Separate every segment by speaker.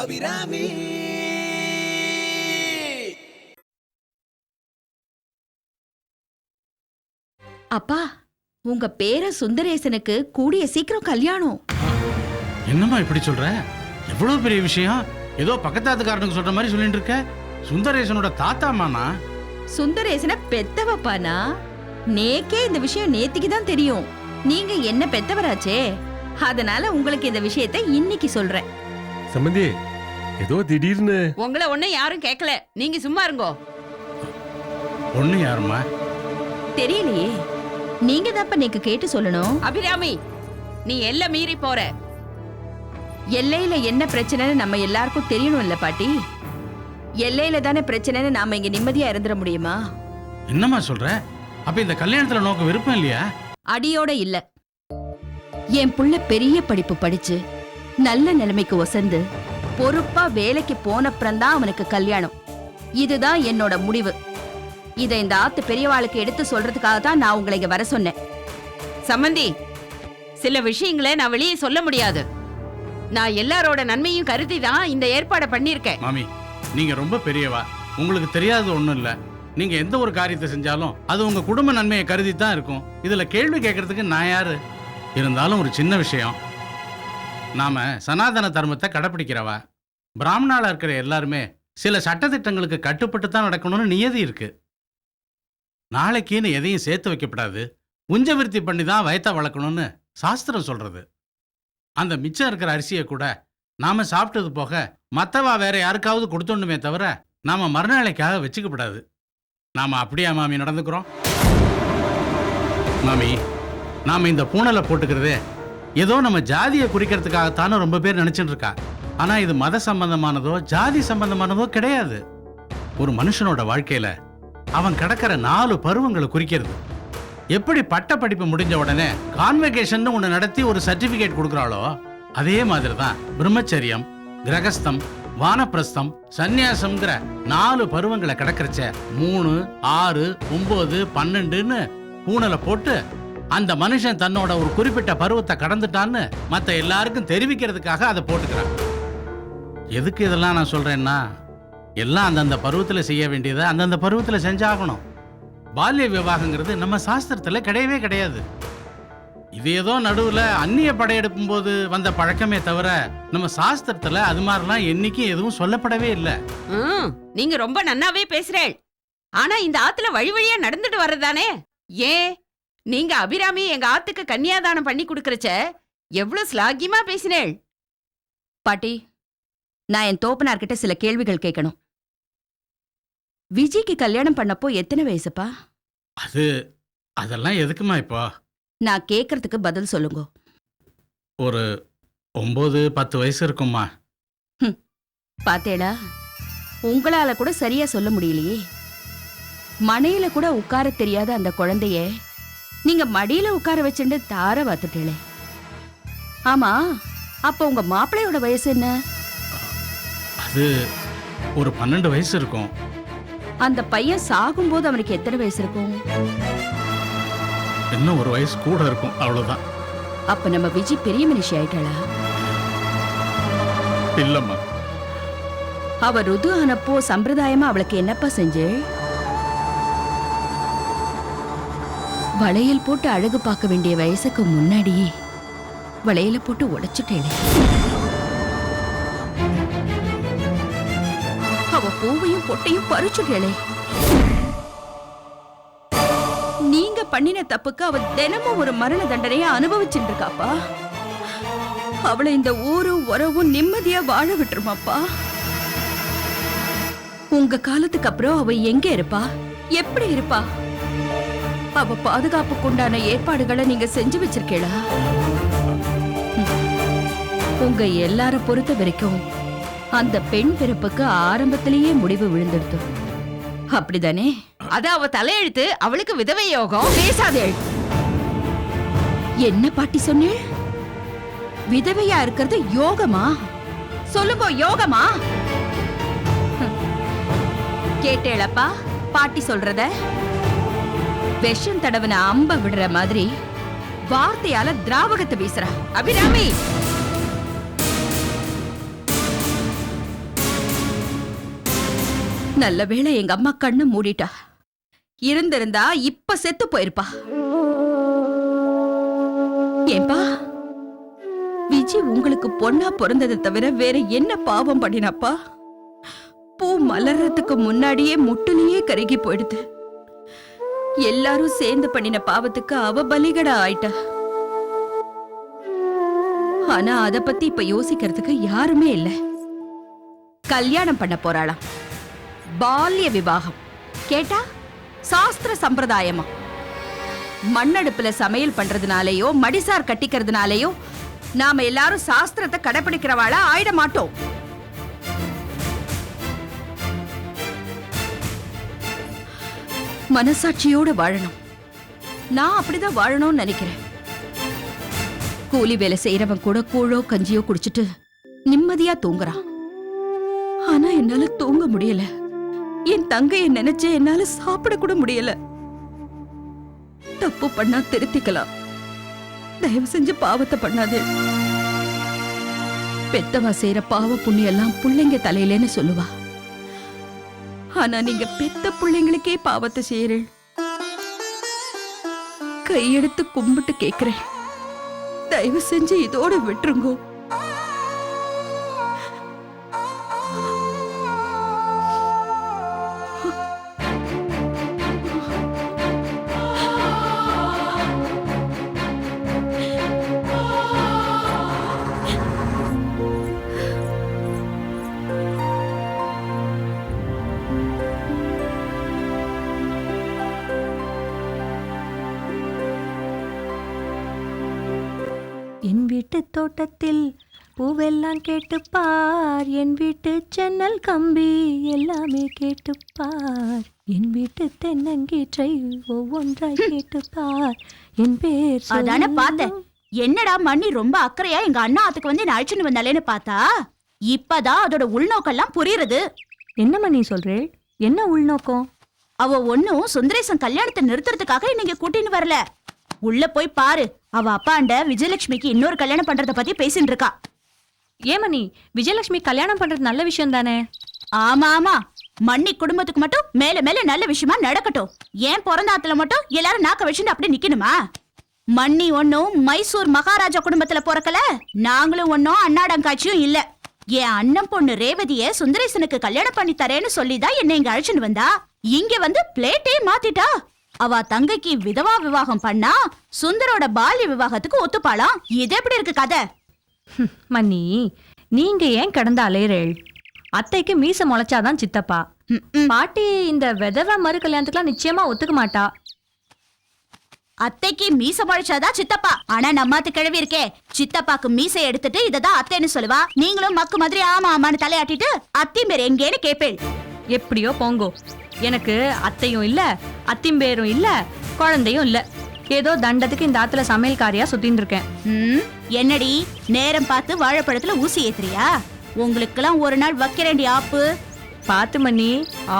Speaker 1: அபிராமி.
Speaker 2: அப்பா, உங்க பேர சுந்தரேசனுக்கு கூடிய சீக்கிரம் கல்யாணம்.
Speaker 3: என்னம்மா இப்படி சொல்ற? எவ்வளவு பெரிய விஷயம். ஏதோ பக்கத்தாத்துக்காரனுக்கு சொல்ற மாதிரி சொல்லிட்டு இருக்க. சுந்தரேசனோட தாத்தாமானா?
Speaker 2: சுந்தரேசனை பெத்தவப்பானா? நேக்கே இந்த விஷயம் நேத்திக்கு தான் தெரியும். நீங்க என்ன பெத்தவராச்சே, அதனால உங்களுக்கு இந்த விஷயத்தை இன்னைக்கு சொல்றேன்.
Speaker 4: சம்பந்தி, ஏதோ திடீர்னு
Speaker 5: உங்களை ஒண்ணு யாரும் கேட்கல, நீங்க சும்மா இருங்கோ.
Speaker 3: பொண்ணு யாருமா?
Speaker 2: தெரியலையே, நீங்க தான் நேக்கு கேட்டு சொல்லணும்.
Speaker 5: அபிராமி, நீ எல்லாம் மீறி போற.
Speaker 2: எல்லையில என்ன பிரச்சனைன்னு நம்ம எல்லாருக்கும் தெரியணும் இல்ல பாட்டி? எல்லையில தானே பிரச்சனைன்னு நாம இங்க நிம்மதியா இருந்துட முடியுமா?
Speaker 3: என்னம்மா சொல்ற? அப்ப இந்த கல்யாணத்துல நோக்க விருப்பம் இல்லையா?
Speaker 2: அடியோட இல்ல. என் புள்ள பெரிய படிப்பு படிச்சு நல்ல நிலைமைக்கு ஒசந்து பொறுப்பா வேலைக்கு போனப்புறம்தான் அவனுக்கு கல்யாணம். இதுதான் என்னோட முடிவு. இதை இந்த ஆத்து பெரியவாளுக்கு எடுத்து சொல்றதுக்காக தான் நான் உங்களை இங்க வர சொன்னேன்.
Speaker 5: சம்பந்தி, சில விஷயங்களை நான் வெளியே சொல்ல முடியாது. நான் எல்லாரோட நன்மையும் கருதி தான் இந்த ஏற்பாடை பண்ணிருக்கேன்.
Speaker 3: மாமி, நீங்க ரொம்ப பெரியவா. உங்களுக்கு தெரியாதது ஒண்ணும் இல்ல. நீங்க எந்த ஒரு காரியத்தை செஞ்சாலும் அது உங்க குடும்ப நன்மையை கருதி தான் இருக்கும். இதுல கேள்வி கேட்கறதுக்கு நான் யாரு? இருந்தாலும் ஒரு சின்ன விஷயம். நாம சனாதன தர்மத்தை கடைப்பிடிக்கிறவா. பிராமணால இருக்கிற எல்லாருமே சில சட்டத்திட்டங்களுக்கு கட்டுப்பட்டு தான் நடக்கணும்னு நியதி இருக்கு. நாளைக்குன்னு எதையும் சேர்த்து வைக்கப்படாது. உஞ்சவிருத்தி பண்ணி தான் வயத்தை வளர்க்கணும்னு சாஸ்திரம் சொல்றது. அந்த மிச்சம் இருக்கிற அரிசியை கூட நாம சாப்பிட்டது போக மத்தவா வேற யாருக்காவது கொடுத்தோண்டுமே தவிர நாம மறுநாளைக்காக வச்சுக்கப்படாது. நாம அப்படியா மாமி நடந்துக்கிறோம்? மாமி, நாம இந்த பூணலை போட்டுக்கிறதே ஏதோ நம்ம ஜாதியை குறிக்கிறதுக்காகத்தானே ரொம்ப பேர் நினைச்சிட்டு இருக்கா. ஆனா இது மத சம்பந்தமானதோ ஜாதி சம்பந்தமானதோ கிடையாது. ஒரு மனுஷனோட வாழ்க்கையில அவன் கடக்கிற 4 பருவங்களை குறிக்கிறது. எப்படி பட்ட படிப்பு முடிஞ்ச உடனே கான்வெகேஷன் ஒன்று நடத்தி ஒரு சர்டிபிகேட் கொடுக்குறாளோ அதே மாதிரி தான் பிரம்மச்சரியம், கிரகஸ்தம், வானப்பிரஸ்தம், சந்நியாசம்ங்கிற 4 பருவங்களை கடக்கிறச்ச 3, 6, 9, 12ன்னு பூணலை போட்டு அந்த மனுஷன் தன்னோட ஒரு குறிப்பிட்ட பருவத்தை கடந்துட்டான்னு மற்ற எல்லாருக்கும் தெரிவிக்கிறதுக்காக அதை போட்டுக்கிறான். எதுக்கு இதெல்லாம் நான் சொல்றேன்னா, எல்லாம் அந்தந்த பருவத்தில் செய்ய வேண்டியதை அந்தந்த பருவத்தில் செஞ்சாகணும். பால்ய விவாகங்கிறது நம்ம சாஸ்திரத்துல கிடையவே கிடையாது. இது ஏதோ நடுவுல அந்நிய படையெடுக்கும் போது வந்த பழக்கமே தவிர நம்ம சாஸ்திரத்துல அது மாதிரிலாம் என்னைக்கும் எதுவும் சொல்லப்படவே இல்லை.
Speaker 5: நீங்க ரொம்ப நன்னாவே பேசுறேன். ஆனா இந்த ஆத்துல வழி வழியா நடந்துட்டு வர்றதானே. ஏன் நீங்க அபிராமி எங்க ஆத்துக்கு கன்னியாதானம் பண்ணி கொடுக்கறச்ச எவ்வளவு ஸ்லாகியமா பேசினேள்.
Speaker 2: பாட்டி, நான் என் தோப்பனார்கிட்ட சில கேள்விகள் கேட்கணும். விஜய்க்கு கல்யாணம் பண்ணப்போ எத்தனை வயசுப்பா?
Speaker 3: அதெல்லாம் எதுக்குமா இப்போ?
Speaker 2: நான் கேட்கறதுக்கு பதில் சொல்லுங்க.
Speaker 3: ஒரு 9-10 வயசு இருக்குமா.
Speaker 2: பாத்தேடா, உங்களால கூட சரியா சொல்ல முடியலையே. மனையில கூட உட்கார தெரியாத அந்த குழந்தைய நீங்க மடியில உட்கார வச்சுட்டு தார வாத்துட்டே. ஆமா, அப்ப உங்க மாப்பிள்ளையோட வயசு என்ன?
Speaker 3: அது ஒரு 12 வயசு இருக்கும்.
Speaker 2: அந்த பையன் சாகும்போது அவனுக்கு எத்தனை வயசு இருக்கும்?
Speaker 3: இன்னும் ஒரு வயசு கூட இருக்கும், அவ்வளவுதான்.
Speaker 2: அப்ப நம்ம விஜி பெரிய மனுஷி ஆயிட்டாளா?
Speaker 3: இல்லம்மா.
Speaker 2: அவ ருது ஆனப்போ சம்பிரதாயமா அவளுக்கு என்னப்பா செஞ்சு? வளையல் போட்டு அழகு பார்க்க வேண்டிய வயசுக்கு முன்னாடி வளையல போட்டு உடைச்சுட்டேளே. அவ பூவையும் பொட்டையும் பறிச்சுட்டேளே. நீங்க பண்ணின தப்புக்கு அவ தினமும் ஒரு மரண தண்டனையை அனுபவிச்சுட்டு இருக்காப்பா. அவளை இந்த ஊரும் உறவும் நிம்மதியா வாழ விட்டுருமாப்பா. உங்க காலத்துக்கு அப்புறம் அவ எங்க இருப்பா? எப்படி இருப்பா? அவ பாதுகாப்புக்கு உண்டான ஏற்பாடுகளை நீங்க செஞ்சு வச்சிருக்கீளா? உங்க எல்லார பொறுத்த வரைக்கும் அந்த பெண் பிறப்புக்கு ஆரம்பத்திலேயே முடிவு விழுந்துடுது, அப்படிதானே?
Speaker 5: அது அவ தலையெழுத்து. அவளுக்கு விதவை யோகம்.
Speaker 2: பேசாதே. என்ன பாட்டி சொன்னேள்? விதவையா இருக்கிறது யோகமா? சொல்லுங்க, யோகமா? கேட்டேளப்பா பாட்டி சொல்றத? விஷம் தடவன அம்ப விடுற மாதிரி வார்த்தையால திராவகத்தை வீசுறா.
Speaker 5: அபிராமி,
Speaker 2: நல்ல வேளை எங்க அம்மா கண்ணு மூடிட்டா. இருந்திருந்தா இப்ப செத்து போயிருப்பா. ஏன்பா விஜி உங்களுக்கு பொண்ணா பிறந்ததை தவிர வேற என்ன பாவம் பண்ணினாப்பா? பூ மலர்றதுக்கு முன்னாடியே முட்டுலயே கருகி போயிடுது. எல்லாரும் சேர்ந்து பண்ணின பாவத்துக்கு அவ பலிகடா ஆயிட்டா. ஆனா அத பத்தி இப்ப யோசிக்கிறதுக்கு யாருமே இல்ல. கல்யாணம் பண்ண போறாளாம். பால்ய விவாகம் கேட்டா சாஸ்திர சம்பிரதாயமா? மண்ணடுப்புல சமையல் பண்றதுனாலயோ மடிசார் கட்டிக்கிறதுனாலயோ நாம எல்லாரும் சாஸ்திரத்தை கடைபிடிக்கிறவாளா ஆயிட மாட்டோம். மனசாட்சியோட வாழணும். நான் அப்படிதான் வாழணும்னு நினைக்கிறேன். கூலி வேலை செய்யறவன் கூட கூழோ கஞ்சியோ குடிச்சிட்டு நிம்மதியா தூங்குறான். ஆனா என்னால தூங்க முடியல. என் தங்கைய நினைச்சு என்னால சாப்பிட கூட முடியல. தப்பு பண்ணா திருத்திக்கலாம். தயவு செஞ்சு பாவத்தை பண்ணாது. பெத்தவா செய்யற பாவ புண்ணியம் எல்லாம் பிள்ளைங்க தலையிலேன்னு சொல்லுவா. ஆனா நீங்க பெத்த பிள்ளைங்களுக்கே பாவத்தை செய்யறேன். கையெடுத்து கும்பிட்டு கேக்குறேன், தயவு செஞ்சு இதோட விட்டுருங்கோ.
Speaker 1: என் வீட்டு தோட்டத்தில் பூவெல்லாம் கேட்டுப்பார், என் வீட்டு ஜன்னல் கம்பி எல்லாமே கேட்டுப்பார், என் வீட்டு தென்னங்கீற்றை ஒவ்வொன்றாய் கேட்டுப்பார், என் பேர்
Speaker 2: அதானே பார்த்தேன். என்னடா மண்ணி ரொம்ப அக்கறையா எங்க அண்ணா ஆத்துக்கு வந்து என்ன அழைச்சுன்னு வந்தாலேன்னு பார்த்தா இப்பதான் அதோட உள்நோக்கெல்லாம் புரியுறது.
Speaker 1: என்னம்மா நீ சொல்றேள்? என்ன உள்நோக்கம்?
Speaker 2: அவ ஒன்னும் சுந்தரேசன் கல்யாணத்தை நிறுத்துறதுக்காக இன்னைக்கு கூட்டின்னு வரல. உள்ள போய் பாரு, அவ அப்பாண்ட விஜயலட்சுமிக்கு இன்னொரு கல்யாணம் பண்றத பத்தி பேசிட்டு இருக்கா.
Speaker 1: ஏமணி, விஜயலட்சுமி கல்யாணம் பண்றது நல்ல விஷயம் தானே?
Speaker 2: ஆமா ஆமா, மண்ணி குடும்பத்துக்கு மட்டும் மேல மேல நல்ல விஷயமா நடக்கட்டும். ஏன் பிறந்தாத்துல மட்டும் எல்லாரும் நாக்க வச்சுட்டு அப்படி நிக்கணுமா? மண்ணி ஒன்னும் மைசூர் மகாராஜா குடும்பத்துல பிறக்கல, நாங்களும் ஒன்னும் அண்ணாடங்காட்சியும் இல்ல. என் அண்ணன் பொண்ணு ரேவதிய சுந்தரேசனுக்கு கல்யாணம் பண்ணி தரேன்னு சொல்லிதான் என்ன இங்க அழைச்சுட்டு வந்தா. இங்க வந்து பிளேட்டே மாத்திட்டா. அவ தங்கைக்கு விதவா விவாகம் பண்ணா சுந்தரோட பால்ய விவாகத்துக்கு ஒத்துப்பாளாம். இது எப்படி இருக்கு கதை?
Speaker 1: மன்னி, நீங்க ஏன் கடந்த அலையறேள்? அத்தைக்கு மீச முளைச்சாதான் சித்தப்பா. பாட்டி இந்த விதவா மறு கல்யாணத்துக்குலாம் நிச்சயமா ஒத்துக்க மாட்டா.
Speaker 2: அத்தைக்கு மீச முளைச்சாதான் சித்தப்பா. ஆனா நம்மாத்து கிழவி இருக்கே, சித்தப்பாக்கு மீசை எடுத்துட்டு இததான் அத்தைன்னு சொல்லுவா. நீங்களும் மக்கு மாதிரி ஆமா ஆமான்னு தலையாட்டிட்டு அத்தி பேர் எங்கேன்னு கேப்பேள்.
Speaker 1: எப்படியோ போங்கோ, எனக்கு அத்தையும் இல்ல அத்திம்பேரும் இல்ல குழந்தையும் இல்ல. ஏதோ தண்டத்துக்கு இந்த ஆத்துல சமையல்காரியா சுத்தின்னு இருக்கேன்.
Speaker 2: என்னடி நேரம் பார்த்து வாழைப்பழத்துல ஊசி ஏத்துறியா? உங்களுக்கெல்லாம் ஒரு நாள் வைக்கிறேன்டி ஆப்பு.
Speaker 1: பாத்து மணி,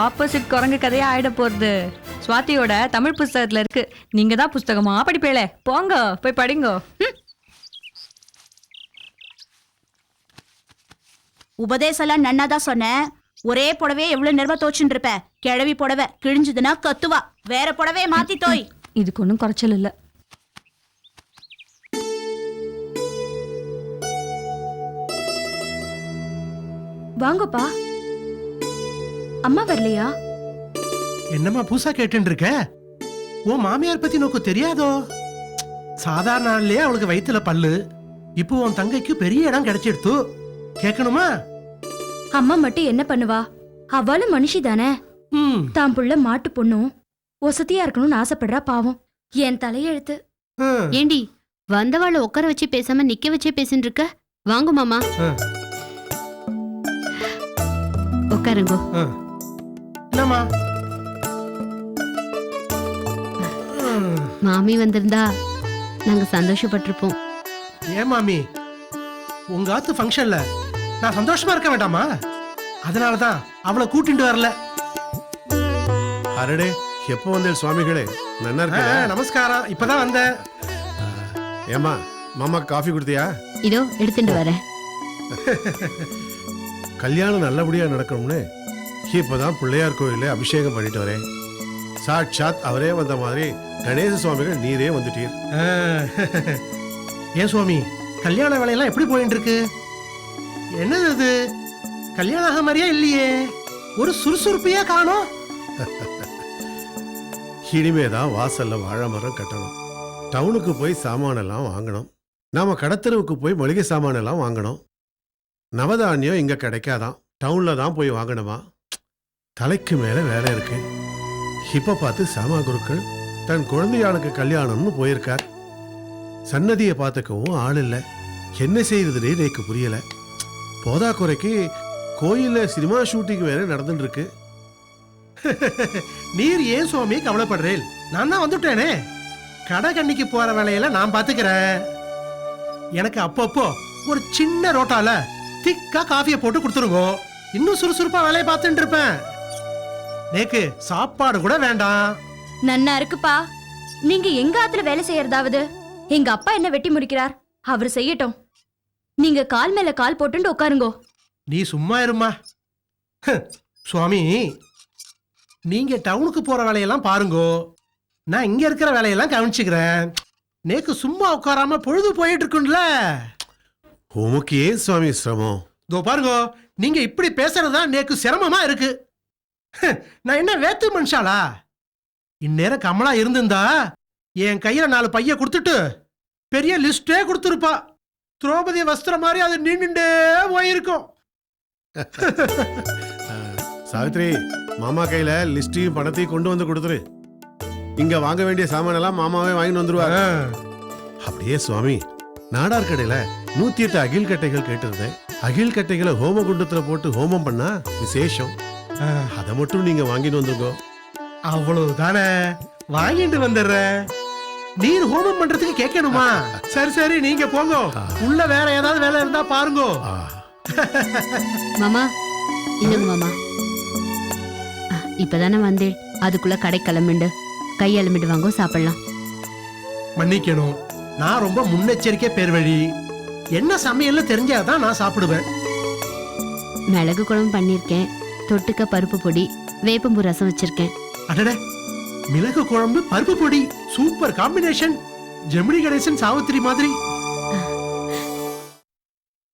Speaker 1: ஆப்போசிட் குரங்கு கதையா ஆயிட போறது. சுவாதியோட தமிழ் புஸ்தகத்துல இருக்கு, நீங்க தான் புஸ்தகமா படிப்பேளே. போங்க போய் படிங்கோ.
Speaker 2: உபதேசம்லாம் நன்னாதான் சொன்னேன். ஒரே புடவே எவ்வளவு நேரமா தோச்சுட்டு இருப்ப? கிழவி புடவை கிழிஞ்சதுன்னா கத்துவா. வேற புடவைய மாத்தி தோய்.
Speaker 1: இதுக்கு ஒன்றும் குறைச்சல் இல்ல.
Speaker 2: வாங்கப்பா. அம்மா வரலையா?
Speaker 6: என்னம்மா பூசா கேட்டு இருக்க? உன் மாமியார் பத்தி நோக்கு தெரியாதோ? சாதாரண நாள்லயே அவளுக்கு வயித்துல பல்லு. இப்போ உன் தங்கைக்கு பெரிய இடம் கிடைச்சிடுத்து. கேட்கணுமா?
Speaker 7: அம்மா மட்டும் என்ன பண்ணுவா? அவளும் மனுஷி தானே. தான் புள்ள மாட்டு பொண்ணும் ஒசத்தியா இருக்கணும்னு ஆசைப்படுறா. பாவம், என் தலையெழுத்து.
Speaker 8: ஏண்டி வந்தவாள உட்கார வச்சு பேசாம நிக்க வச்சே பேசிட்டு இருக்க? வாங்க மாமா, உட்காருங்கோ.
Speaker 6: என்னம்மா?
Speaker 8: மாமி வந்திருந்தா நாங்க சந்தோஷப்பட்டிருப்போம்.
Speaker 6: ஏன் மாமி, உங்க ஆத்து ஃபங்க்ஷன்ல நான் சந்தோஷமா இருக்க வேண்டாமா? அதனாலதான் அவளை கூட்டிட்டு வரல.
Speaker 9: அரடே, எப்போ வந்தேன் சுவாமிகளே? நல்லா இருக்க?
Speaker 6: நமஸ்காரம், இப்பதான் வந்தேன்.
Speaker 9: ஏமா, மாமா காஃபி கொடுத்தியா?
Speaker 8: இதோ எடுத்துட்டு வரேன்.
Speaker 9: கல்யாணம் நல்லபடியா நடக்கணும்னு இப்பதான் பிள்ளையார் கோயில அபிஷேகம் பண்ணிட்டு வரேன். சாட்சாத் அவரே வந்த மாதிரி கணேச சுவாமிகள் நீரே வந்துட்டீர்.
Speaker 6: ஏன் சுவாமி, கல்யாண வேலையெல்லாம் எப்படி போயிட்டு இருக்கு? என்னது இது, கல்யாணம் ஆக மாதிரியே இல்லையே, ஒரு சுறுசுறுப்பையா காணோம்.
Speaker 9: இனிமேதான் வாசல்ல வாழை மரம் கட்டணும், டவுனுக்கு போய் சாமானெல்லாம் வாங்கணும், நாம கடத்தெருவுக்கு போய் மளிகை சாமானெல்லாம் வாங்கணும். நவதானியம் இங்க கிடைக்காதான், டவுன்ல தான் போய் வாங்கணுமா? தலைக்கு மேல வேலை இருக்கு. இப்ப பார்த்து சாமா குருக்கள் தன் குழந்தையாளுக்கு கல்யாணம்னு போயிருக்கார். சன்னதியை பார்த்துக்கவும் ஆள் இல்லை. என்ன செய்யறதுனே எனக்கு புரியல. போதா குறைக்கு கோயில்ல சினிமா ஷூட்டிங் வேற நடந்துட்டு இருக்கு.
Speaker 6: நீர் ஏன் சுவாமி கவலைப்படுறேன்? நான் தான் வந்துட்டேனே. கடை கண்ணிக்கு போற வேலையில நான் பாத்துக்கிறேன். எனக்கு அப்பப்போ ஒரு சின்ன ரோட்டால திக்கா காஃபியை போட்டு கொடுத்துருங்க. இன்னும் சுறுசுறுப்பா வேலையை பார்த்துட்டு இருப்பேன். நேக்கு சாப்பாடு கூட வேண்டாம்.
Speaker 7: நன்னா இருக்குப்பா. நீங்க எங்க ஆத்துல வேலை செய்யறதாவது எங்க அப்பா என்ன வெட்டி முடிக்கிறார், அவர் செய்யட்டும். நீங்க கால் மேல கால் போட்டு உட்காருங்கோ.
Speaker 6: நீ சும்மா இருமா. சுவாமி, நீங்க டவுனுக்கு போற வேலையெல்லாம் பாருங்கோ, நான் இங்க இருக்கிற வேலையெல்லாம் கவனிச்சுக்கிறேன். நேக்கு சும்மா உட்காராம பொழுது போயிட்டு இருக்கும்ல.
Speaker 9: உமக்கு ஏன் சுவாமி சிரமம்?
Speaker 6: இதோ பாருங்கோ, நீங்க இப்படி பேசுறதுதான் நேக்கு சிரமமா இருக்கு. நான் என்ன வேத்து மனுஷாளா? இந்நேரம் கமலா இருந்திருந்தா என் கையில 4 பைய கொடுத்துட்டு பெரிய லிஸ்டே கொடுத்துருப்பா. திரௌபதி வஸ்திரம் மாதிரி அது நீண்டுண்டே போயிருக்கும்.
Speaker 9: சாவித்ரி, மாமா கையில லிஸ்டையும் பணத்தையும் கொண்டு வந்து கொடுத்துரு. இங்க வாங்க வேண்டிய சாமானெல்லாம் மாமாவே வாங்கிட்டு வந்துருவாங்க. அப்படியே சுவாமி, நாடார் கடையில 108 அகில் கட்டைகள் கேட்டிருந்தேன். அகில் கட்டைகளை ஹோம குண்டத்துல போட்டு ஹோமம் பண்ணா விசேஷம். அதை மட்டும் நீங்க வாங்கிட்டு வந்துருங்க.
Speaker 6: அவ்வளவுதானே, வாங்கிட்டு வந்துடுறேன். நீர் ஹோமம் பண்றதுக்கு கேட்கணுமா? சரி சரி, நீங்க போங்க. உள்ள வேற ஏதாவது வேலை இருந்தா பாருங்க.
Speaker 8: மாமா இல்லங்க மாமா, இப்பதானே வந்தேன், அதுக்குள்ள கடை கிளம்பிண்டு கை அலம்பிட்டு வாங்க, சாப்பிடலாம்.
Speaker 6: மன்னிக்கணும், நான் ரொம்ப முன்னெச்சரிக்கை பேர் வழி. என்ன சமையல்னு தெரிஞ்சாதான் நான் சாப்பிடுவேன்.
Speaker 8: மிளகு குழம்பு பண்ணிருக்கேன், தொட்டுக்க பருப்பு பொடி, வேப்பம்பூ ரசம் வச்சிருக்கேன்.
Speaker 6: அடட, மிளகு குழம்பு பருப்பு பொடி, சூப்பர் காம்பினேஷன். ஜெமினி கணேசன் சாவித்திரி மாதிரி.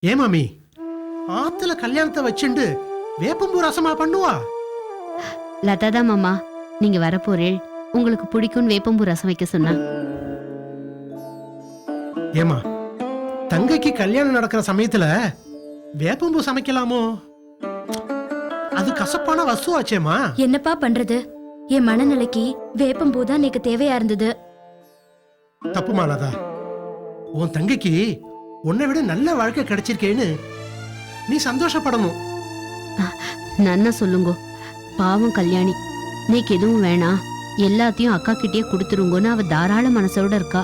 Speaker 6: ஏ மாமி, ஆத்துல கல்யாணத்தை வச்சுண்டு வேப்பம்பூ ரசமா பண்ணுவா?
Speaker 8: லதா தான் மாமா, நீங்க வரப்போறேள், உங்களுக்கு பிடிக்கும் வேப்பம்பூ ரசம் வைக்க சொன்னா.
Speaker 6: ஏமா, தங்கைக்கு கல்யாணம் நடக்கிற சமயத்துல வேப்பம்பூ சமைக்கலாமோ? அது கசப்பான வசுவாச்சேமா.
Speaker 7: என்னப்பா பண்றது, என் மனநிலைக்கு வேப்பம்பூ தான் எனக்கு தேவையா இருந்தது.
Speaker 6: தப்புமானதா? உன் தங்கைக்கு உன்னை விட நல்ல வாழ்க்கை கிடைச்சிருக்கேன்னு நீ சந்தோஷப்படணும்.
Speaker 8: நன்னா சொல்லுங்க, பாவம் கல்யாணி, நீக்கு எதுவும் வேணாம், எல்லாத்தையும் அக்கா கிட்டே கொடுத்துருங்கன்னு அவ தாராள மனசோட இருக்கா.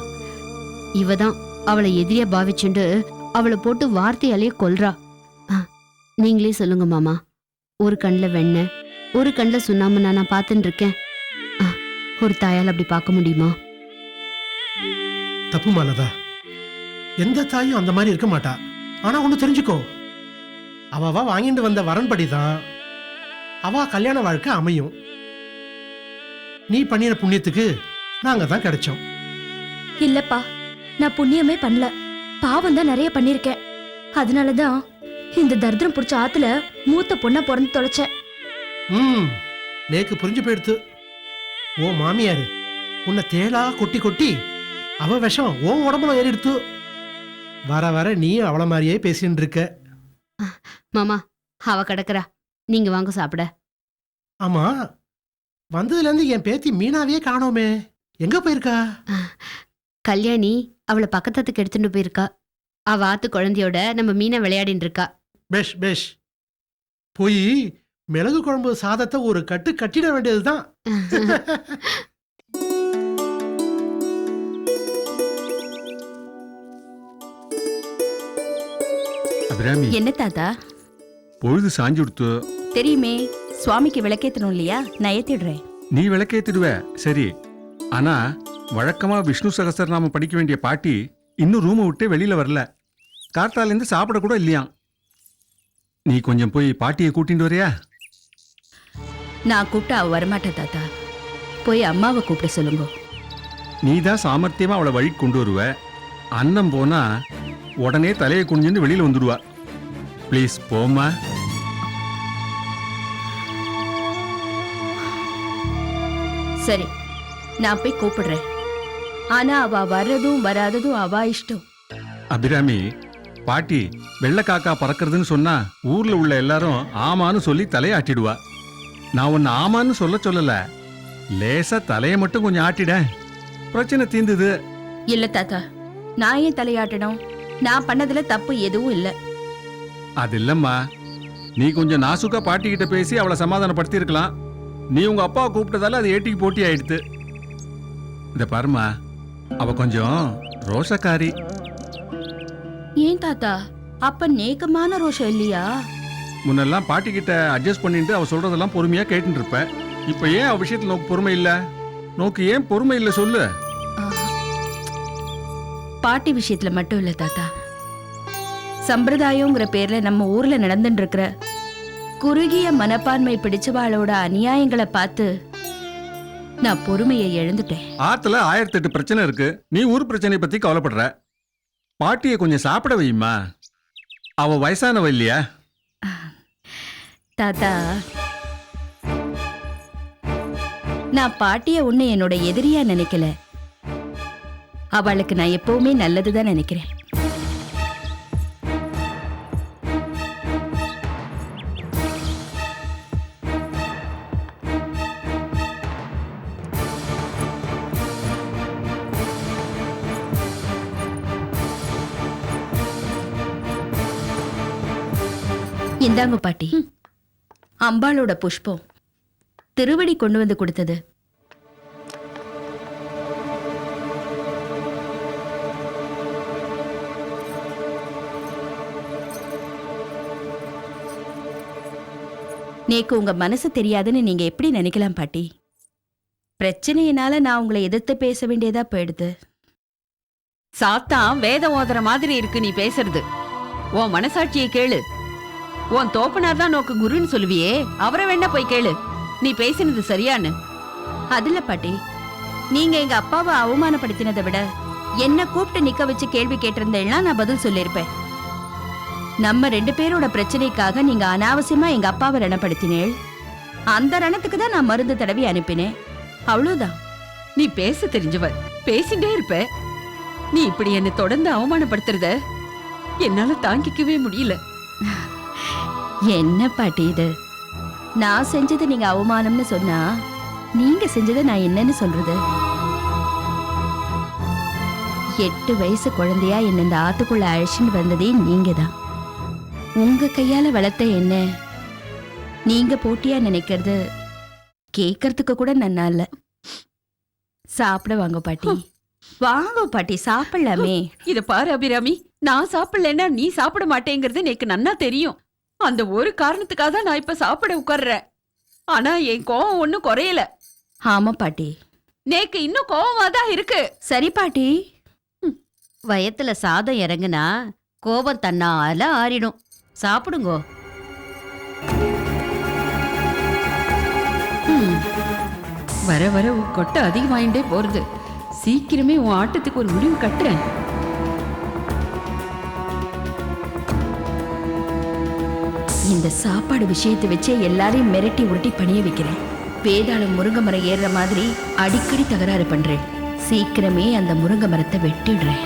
Speaker 8: இவதான் அவளை எதிரியா பாவிச்சுண்டு அவளை போட்டு வார்த்தையாலேயே கொல்றா. நீங்களே சொல்லுங்க மாமா, ஒரு கண்ணில் வெண்ணெய், ஒரு கண்ணில் சுண்ணாம நான் பார்த்துட்டு இருக்கேன். ஒரு தாயால் அப்படி பார்க்க முடியுமா?
Speaker 6: தப்புமானதா? எந்த தாயும் அந்த மாதிரி இருக்க மாட்டா. ஆனா ஒண்ணு தெரிஞ்சுக்கோ, அவ வாங்கிட்டு வந்த வரன்படிதான் அவ கல்யாண வாழ்க்கை அமையும். நீ பண்ணின புண்ணியத்துக்கு நாங்க தான் கிடைச்சோம்.
Speaker 7: இல்லப்பா, நான் புண்ணியமே பண்ணல, பாவம் தான் நிறைய பண்ணிருக்கேன். அதனாலதான் இந்த தரித்திரம் பிடிச்ச ஆத்துல மூத்த பொண்ணா பிறந்து தொலைச்சேன்.
Speaker 6: நேக்கு புரிஞ்சு போயிடுத்து. ஓ மாமியாரு உன்னை தேளா கொட்டி கொட்டி அவ விஷம் ஓ உடம்புல ஏறிடுத்து. வர வர நீ அவள மாதிரியே பேசிட்டு இருக்க.
Speaker 8: மாமா, அவ கிடக்குறா, நீங்க வாங்க சாப்பிட.
Speaker 6: ஆமா, வந்ததுல இருந்து என் பேத்தி மீனாவே காணோமே, எங்க போயிருக்கா?
Speaker 8: கல்யாணி அவளை பக்கத்துக்கு எடுத்துட்டு போயிருக்கா. அவ ஆத்து குழந்தையோட நம்ம மீனை விளையாடின்னு இருக்கா.
Speaker 6: பெஷ் பெஷ், போய் மிளகு குழம்பு சாதத்தை ஒரு கட்டு கட்டிட வேண்டியதுதான்.
Speaker 4: அபிராமி,
Speaker 2: என்ன தாத்தா?
Speaker 4: பொழுது சாஞ்சு கொடுத்து.
Speaker 2: தெரியுமே, சுவாமிக்கு விளக்கேத்தணும் இல்லையா? நான் ஏத்திடுறேன்.
Speaker 4: நீ விளக்கேத்திடுவ சரி, ஆனா வழக்கமா விஷ்ணு சகஸ்ரநாமம் படிக்க வேண்டிய பாட்டி இன்னும் ரூமை விட்டு வெளியில வரல. கார்த்தாலேருந்து சாப்பிட கூட இல்லையா. நீ கொஞ்சம் போய் பாட்டியை கூட்டிட்டு வரியா?
Speaker 2: நான் கூப்பிட்டு அவ வரமாட்டா தாத்தா. போய் அம்மாவை கூப்பிட சொல்லுங்க.
Speaker 4: நீ தான் சாமர்த்தியமா அவளை வழி கொண்டு வருவ. அண்ணன் போனா உடனே தலையை குனிஞ்சுன்னு வெளியில வந்துடுவா. ப்ளீஸ் போம்மா.
Speaker 2: சரி, நான் போய் கூப்பிடுறேன். ஆனா அவ வர்றதும் வராததும் அவ இஷ்டம்.
Speaker 4: அபிராமி, பாட்டி வெள்ளை காக்கா பறக்கிறதுன்னு சொன்னா ஊர்ல உள்ள எல்லாரும் ஆமான்னு சொல்லி தலையாட்டிடுவா. நான் உன்னை ஆமான்னு சொல்லல, லேசா தலையை மட்டும் கொஞ்சம் ஆட்டிட, பிரச்சனை தீந்துது.
Speaker 2: இல்ல தாத்தா, நான் ஏன் தலையாட்டணும்? நான் பண்ணதுல தப்பு எதுவும் இல்ல.
Speaker 4: அது இல்லம்மா, நீ கொஞ்சம் நாசுக்கா பாட்டி கிட்ட பேசி அவளை சமாதானப்படுத்தி இருக்கலாம். நீ உங்க அப்பாவை கூப்பிட்டதால அது ஏட்டிக்கு போட்டி ஆயிடுத்து. இந்த பாருமா, அவ கொஞ்சம் ரோஷக்காரி.
Speaker 2: ஏன் தாத்தா, அப்ப நேக்கமான ரோஷம் இல்லையா?
Speaker 4: முன்னெல்லாம் பாட்டி கிட்ட அட்ஜஸ்ட் பண்ணிட்டு அவ சொல்றதெல்லாம் பொறுமையா கேட்டுட்டு இருப்ப. இப்ப ஏன் அவ விஷயத்துல நோக்கு பொறுமை இல்ல? நோக்கு ஏன் பொறுமை இல்ல சொல்லு.
Speaker 2: பாட்டி விஷயத்துல மட்டும் இல்ல தாத்தா, சம்பிரதாயங்கிற பேர்ல நம்ம ஊர்ல நடந்துட்டு இருக்கிற குறுகிய மனப்பான்மை பிடிச்சவாளோட அநியாயங்களை பார்த்து நான் பொறுமையை எழுந்துட்டேன்.
Speaker 4: ஆத்துல 1008 பிரச்சனை இருக்கு, நீ ஊர் பிரச்சனை பத்தி கவலைப்படுற. பாட்டியை கொஞ்சம் சாப்பிட வையுமா, அவ வயசானவ இல்லையா?
Speaker 2: தாத்தா, நான் பாட்டிய ஒண்ணு என்னோட எதிரியா நினைக்கல. அவளுக்கு நான் எப்பவுமே நல்லதுதான் நினைக்கிறேன். இந்தாங்க பாட்டி, அம்பாளோட புஷ்பம், திருவடி கொண்டு வந்து கொடுத்தது. நேக்கு உங்க மனசு தெரியாதுன்னு நீங்க எப்படி நினைக்கலாம் பாட்டி? பிரச்சனையினால நான் உங்களை எதிர்த்து பேச வேண்டியதா போயிடுது.
Speaker 5: சாத்தான் வேத ஓதுற மாதிரி இருக்கு நீ பேசுறது. உன் மனசாட்சியை கேளு. உன் தோப்பனார் தான் நோக்கு குருன்னு சொல்லுவியே, அவரை வேணா போய் கேளு நீ பேசினது சரியான்னு.
Speaker 2: அதுல பாட்டி, நீங்க எங்க அப்பாவை அவமானப்படுத்தினதை விட என்ன கூப்பிட்டு நிக்க வச்சு கேள்வி கேட்டிருந்தேன்னா நான் பதில் சொல்லியிருப்பேன். நம்ம 2 பேரோட பிரச்சனைக்காக நீங்க அனாவசியமா எங்க அப்பாவை ரணப்படுத்தினேள். அந்த ரணத்துக்கு தான் நான் மருந்து தடவி அனுப்பினேன், அவ்வளவுதான்.
Speaker 5: நீ பேச தெரிஞ்சவ, பேசிட்டே இருப்ப. நீ இப்படி என்ன தொடர்ந்து அவமானப்படுத்துறத என்னால தாங்கிக்கவே முடியல.
Speaker 2: என்ன பாட்டி இது? நான் செஞ்சது நீங்க அவமானம்னு சொன்னா நீங்க செஞ்சதை நான் என்னன்னு சொல்றது? 8 வயசு குழந்தையா என்ன இந்த ஆத்துக்குள்ள அழைச்சிட்டு வந்ததே நீங்க தான். உங்க கையால வளர்த்த என்ன நீங்க போட்டியா நினைக்கிறது கேட்கறதுக்கு கூட நன்னா இல்ல. சாப்பிட வாங்க பாட்டி, வாங்க பாட்டி, சாப்பிடலாமே.
Speaker 5: இத பாரு அபிராமி, நான் சாப்பிடலன்னா நீ சாப்பிட மாட்டேங்கிறது எனக்கு நன்னா தெரியும். அந்த ஒரு காரணத்துக்காக தான் நான் இப்ப சாப்பிட உட்கார்றேன். ஆனா என் கோவம் ஒண்ணும் குறையல.
Speaker 2: ஆமா பாட்டி,
Speaker 5: நேக்கு இன்னும் கோவமா தான் இருக்கு.
Speaker 2: சரி பாட்டி.
Speaker 8: வயத்துல சாதம் இறங்குனா கோபம் தன்னால ஆறிடும். சாப்பிடுங்கோ.
Speaker 5: வர வர உன் கொட்டை அதிகமாயிண்டே போறது. சீக்கிரமே உன் ஆட்டத்துக்கு ஒரு முடிவு கட்டுறேன்.
Speaker 2: இந்த சாப்பாடு விஷயத்தை வச்சே எல்லாரையும் மிரட்டி உருட்டி பணிய வைக்கிறேன். வேதாளம் முருங்கை மரம் ஏறுற மாதிரி அடிக்கடி தகராறு பண்றேன். சீக்கிரமே அந்த முருங்கை மரத்தை வெட்டிடுறேன்.